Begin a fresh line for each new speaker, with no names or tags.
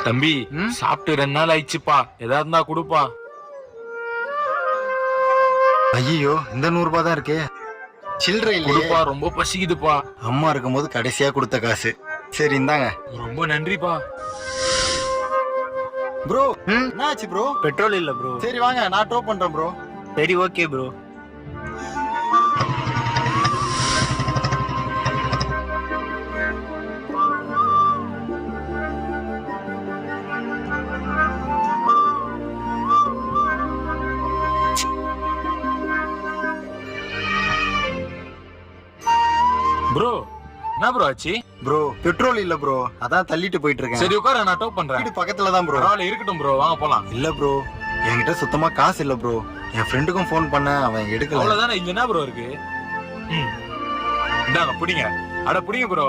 தம்பி சாப்பிட்டு 2 நாள் ஆயிடுச்சுப்பா, ஏதாவது இருந்தா கொடுப்பா.
ஐயோ இந்த 100 ரூபாய் தான் இருக்கே. சில்லறை இல்லையே.
கொடுப்பா, ரொம்ப பசிக்குதுப்பா.
அம்மா இருக்கும்போது கடைசியா கொடுத்த காசு. சரி இந்தாங்க.
ரொம்ப நன்றிப்பா.
ப்ரோ என்னாச்சு ப்ரோ?
பெட்ரோல் இல்ல ப்ரோ.
சரி வாங்க நான் ட்ராப் பண்றேன் ப்ரோ.
சரி ஓகே ப்ரோ.
ப்ரோ என்ன ப்ரோ ஆச்சு?
ப்ரோ பெட்ரோல் இல்ல ப்ரோ, அதான் தள்ளிட்டு போயிட்டு இருக்கேன்.
சரி உட்கார, நான் டோப் பண்றேன்.
வீடு பக்கத்துல தான் ப்ரோ.
பரவாயில்ல, இருக்கட்டும் ப்ரோ, வாங்க போலாம்.
இல்ல ப்ரோ என்கிட்ட சுத்தமா காசு இல்ல ப்ரோ. என் ஃப்ரெண்டுக்கும் ஃபோன் பண்ண அவன் எடுக்கல.
அவ்வளவுதானே, இங்க என்ன ப்ரோ இருக்கு? இந்தாங்க புடிங்க. அட புடிங்க ப்ரோ.